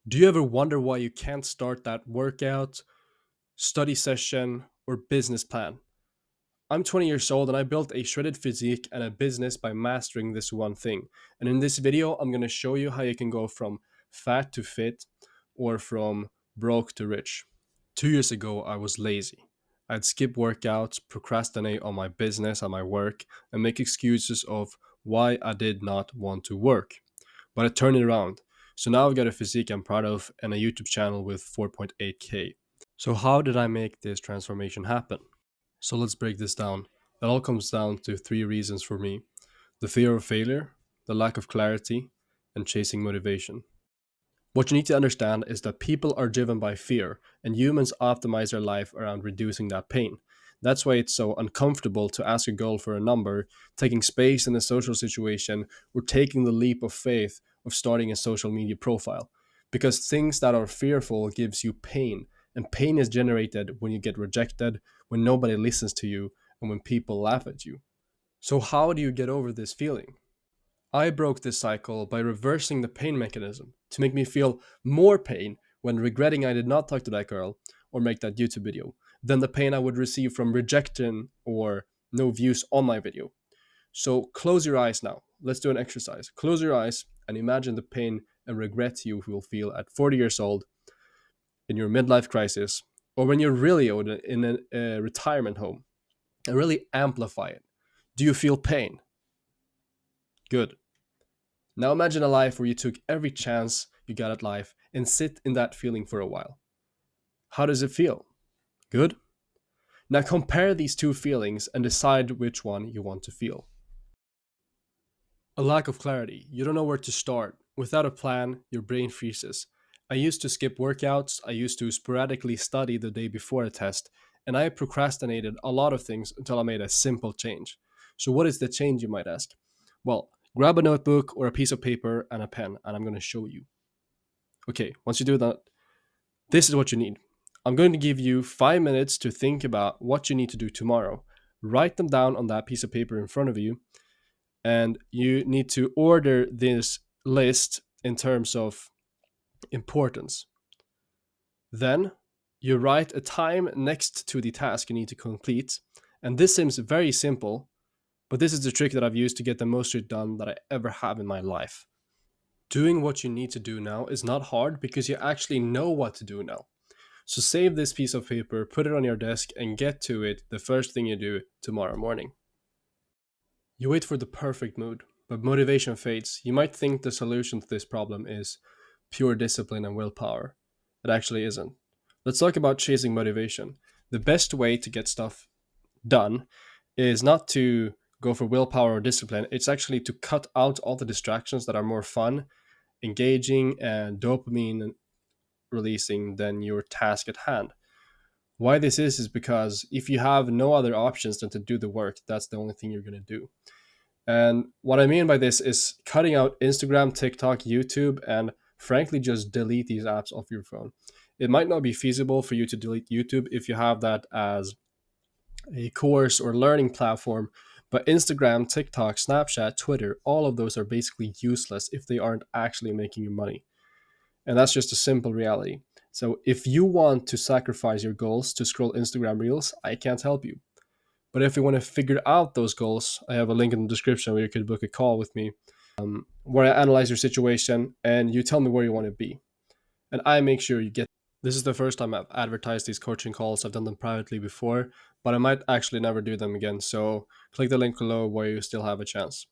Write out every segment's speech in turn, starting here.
Do you ever wonder why you can't start that workout, study session, or business plan? I'm 20 years old and I built a shredded physique and a business by mastering this one thing. And in this video, I'm going to show you how you can go from fat to fit or from broke to rich. 2 years ago, I was lazy. I'd skip workouts, procrastinate on my business and my work, and make excuses of why I did not want to work. But I turned it around. So now I've got a physique I'm proud of and a YouTube channel with 4.8k. So, how did I make this transformation happen? So, let's break this down. It all comes down to three reasons for me: the fear of failure, the lack of clarity, and chasing motivation. What you need to understand is that people are driven by fear, and humans optimize their life around reducing that pain. That's why it's so uncomfortable to ask a girl for a number, taking space in a social situation, or taking the leap of faith of starting a social media profile. Because things that are fearful gives you pain, and pain is generated when you get rejected, when nobody listens to you, and when people laugh at you. So how do you get over this feeling? I broke this cycle by reversing the pain mechanism to make me feel more pain when regretting I did not talk to that girl or make that YouTube video than the pain I would receive from rejection or no views on my video. So close your eyes now. Let's do an exercise. Close your eyes and imagine the pain and regret you will feel at 40 years old in your midlife crisis or when you're really old in a retirement home, and really amplify it. Do you feel pain? Good. Now imagine a life where you took every chance you got at life and sit in that feeling for a while. How does it feel? Good? Now compare these two feelings and decide which one you want to feel. A lack of clarity. You don't know where to start. Without a plan, your brain freezes. I used to skip workouts, I used to sporadically study the day before a test, and I procrastinated a lot of things until I made a simple change. So, what is the change, you might ask? Well, grab a notebook or a piece of paper and a pen, and I'm going to show you. Okay, once you do that, this is what you need. I'm going to give you 5 minutes to think about what you need to do tomorrow. Write them down on that piece of paper in front of you, and you need to order this list in terms of importance. Then you write a time next to the task you need to complete. And this seems very simple, but this is the trick that I've used to get the most shit done that I ever have in my life. Doing what you need to do now is not hard because you actually know what to do now. So save this piece of paper, put it on your desk, and get to it the first thing you do tomorrow morning. You wait for the perfect mood, but motivation fades. You might think the solution to this problem is pure discipline and willpower. It actually isn't. Let's talk about chasing motivation. The best way to get stuff done is not to go for willpower or discipline, it's actually to cut out all the distractions that are more fun, engaging, and dopamine releasing than your task at hand. Why this is because if you have no other options than to do the work, that's the only thing you're going to do. And what I mean by this is cutting out Instagram, TikTok, YouTube, and frankly, just delete these apps off your phone. It might not be feasible for you to delete YouTube if you have that as a course or learning platform, but Instagram, TikTok, Snapchat, Twitter, all of those are basically useless if they aren't actually making you money. And that's just a simple reality. So if you want to sacrifice your goals to scroll Instagram reels, I can't help you. But if you want to figure out those goals, I have a link in the description where you could book a call with me, where I analyze your situation and you tell me where you want to be. And I make sure you get. This is the first time I've advertised these coaching calls. I've done them privately before, but I might actually never do them again. So click the link below where you still have a chance.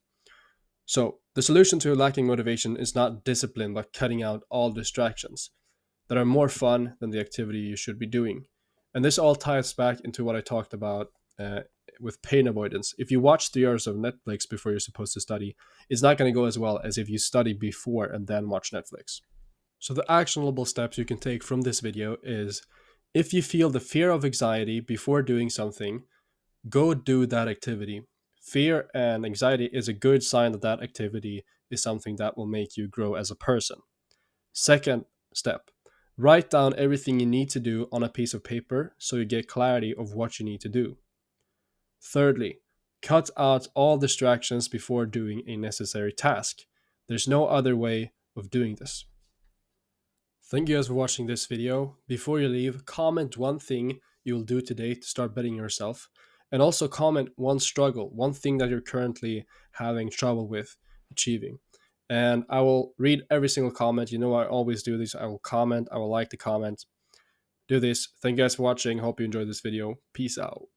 So the solution to lacking motivation is not discipline, but cutting out all distractions that are more fun than the activity you should be doing. And this all ties back into what I talked about with pain avoidance. If you watch 3 hours of Netflix before you're supposed to study, it's not going to go as well as if you study before and then watch Netflix. So the actionable steps you can take from this video is if you feel the fear of anxiety before doing something, go do that activity. Fear and anxiety is a good sign that that activity is something that will make you grow as a person. Second step, write down everything you need to do on a piece of paper so you get clarity of what you need to do. Thirdly, cut out all distractions before doing a necessary task. There's no other way of doing this. Thank you guys for watching this video. Before you leave, comment one thing you'll do today to start betting yourself. And also comment one struggle, one thing that you're currently having trouble with achieving. And I will read every single comment. You know, I always do this. I will comment, I will like the comment. Do this. Thank you guys for watching. Hope you enjoyed this video. Peace out.